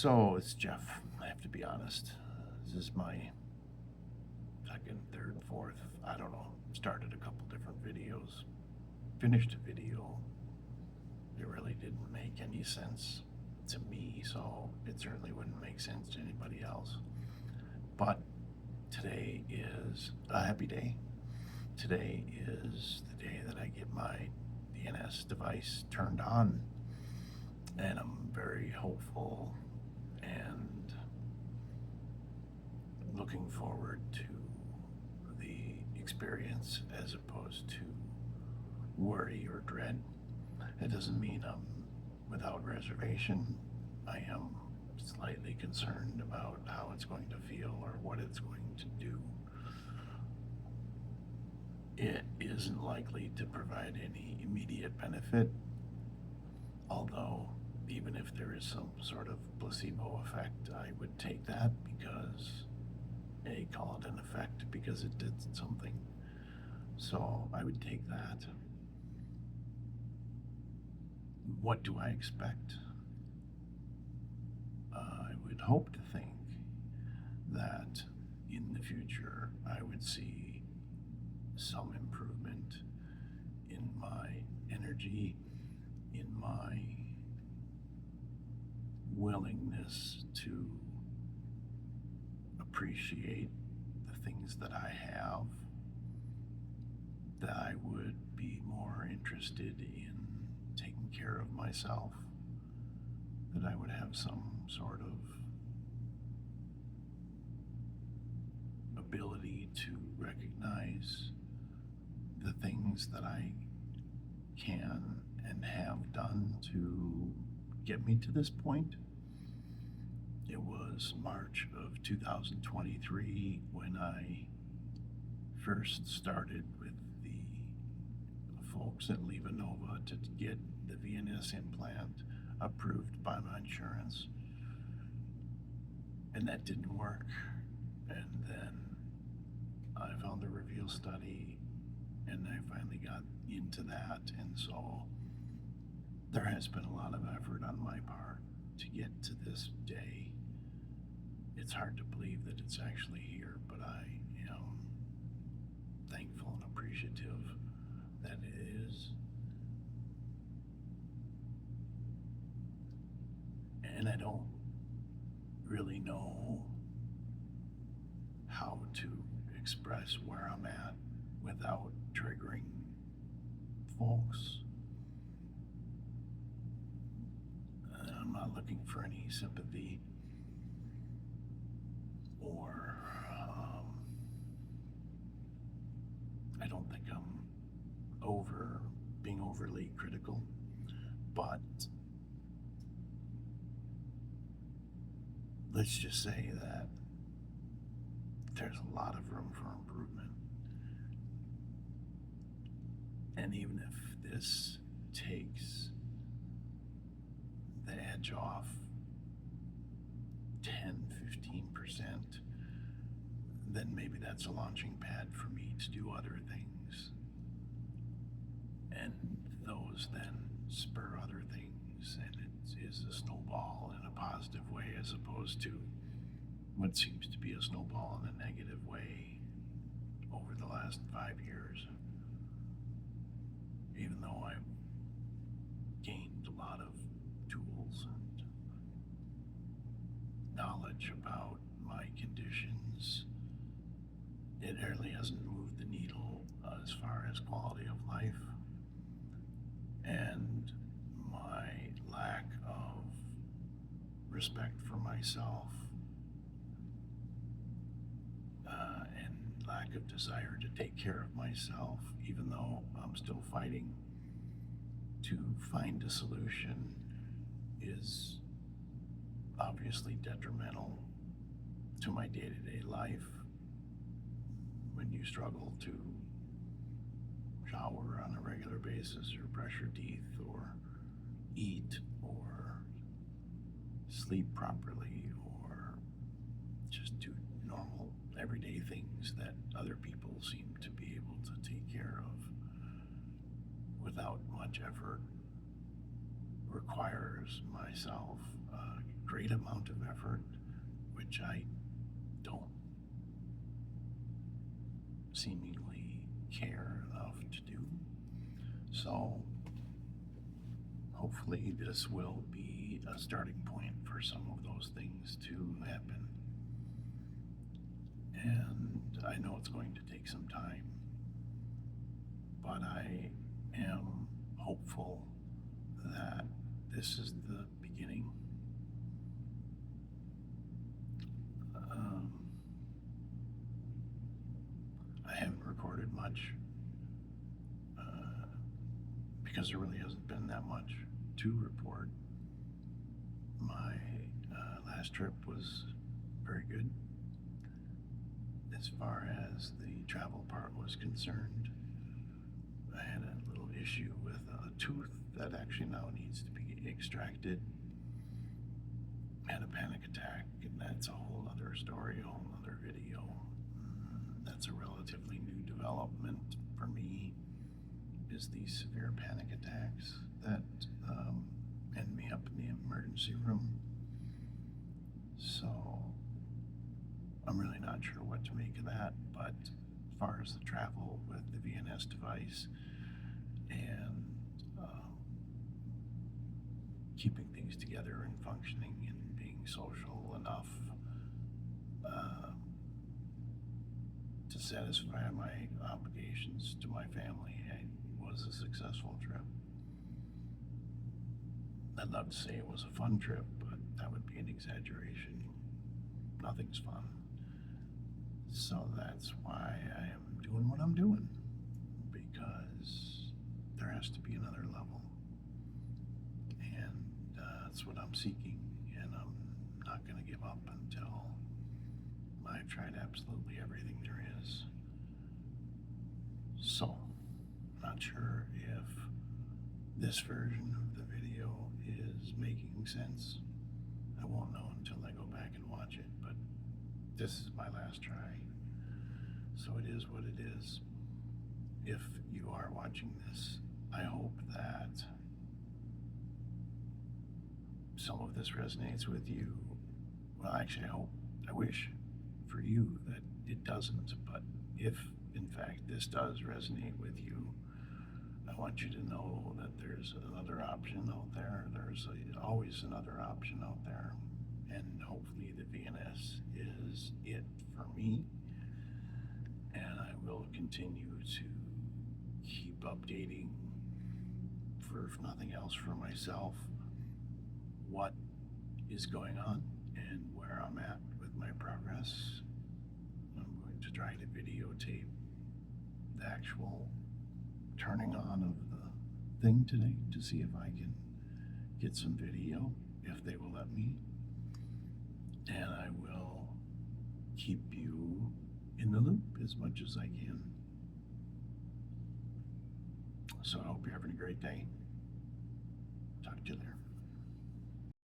So it's Jeff. I have to be honest. This is my second, third, fourth. I don't know. Started a couple different videos. Finished a video. It really didn't make any sense to me, so it certainly wouldn't make sense to anybody else. But today is a happy day. Today is the day that I get my VNS device turned on, and I'm very hopeful and looking forward to the experience as opposed to worry or dread. It doesn't mean I'm without reservation. I am slightly concerned about how it's going to feel or what it's going to do. It isn't likely to provide any immediate benefit, although even if there is some sort of placebo effect, I would take that because, call it an effect because it did something. So I would take that. What do I expect? I would hope to think that in the future I would see some improvement in my energy, in my willingness to appreciate the things that I have, that I would be more interested in taking care of myself, that I would have some sort of ability to recognize the things that I can and have done to get me to this point. It was March of 2023 when I first started with the folks at LivaNova to get the VNS implant approved by my insurance. And that didn't work. And then I found the Reveal study and I finally got into that. And so there has been a lot of effort on my part to get to this day. It's hard to believe that it's actually here, but I am thankful and appreciative that it is. And I don't really know how to express where I'm at without triggering folks. I'm not looking for any sympathy or I don't think I'm being overly critical, but let's just say that there's a lot of room for improvement. And even if this takes the edge off 10-15%, then maybe that's a launching pad for me to do other things. And those then spur other things, and it is a snowball in a positive way as opposed to what seems to be a snowball in a negative way over the last 5 years. Even though I've gained a lot of tools and knowledge about my conditions, it really hasn't moved the needle as far as quality of life. And my lack of respect for myself and lack of desire to take care of myself, even though I'm still fighting to find a solution, is obviously detrimental to my day-to-day life. When you struggle to shower on a regular basis or brush your teeth or eat or sleep properly or just do normal everyday things that other people seem to be able to take care of without much effort, require requires myself a great amount of effort, which I don't seemingly care enough to do. So hopefully this will be a starting point for some of those things to happen. And I know it's going to take some time, but I am hopeful that this is the beginning. I haven't recorded much because there really hasn't been that much to report. My last trip was very good as far as the travel part was concerned. I had a little issue with a tooth that actually now needs to be extracted. I had a panic attack, and that's a whole other story, a whole other video. That's a relatively new development for me, is these severe panic attacks that end me up in the emergency room. So I'm really not sure what to make of that, but as far as the travel with the VNS device and keeping things together and functioning and being social enough to satisfy my obligations to my family, it was a successful trip. I'd love to say it was a fun trip, but that would be an exaggeration. Nothing's fun. So that's why I am doing what I'm doing, because there has to be another level. And that's what I'm seeking, and I'm not going to give up until I've tried absolutely everything there is. So, not sure if this version of the video is making sense. I won't know until I go back and watch it, but this is my last try. So it is what it is. If you are watching this, I hope that some of this resonates with you. Well, actually, I wish for you that it doesn't, but if in fact this does resonate with you, I want you to know that there's another option out there. There's always another option out there, and hopefully the VNS is it for me. And I will continue to keep updating, for if nothing else for myself, what is going on and where I'm at with my progress. I'm going to try to videotape the actual turning on of the thing today to see if I can get some video, if they will let me. And I will keep you in the loop as much as I can. So I hope you're having a great day. Talk to you later.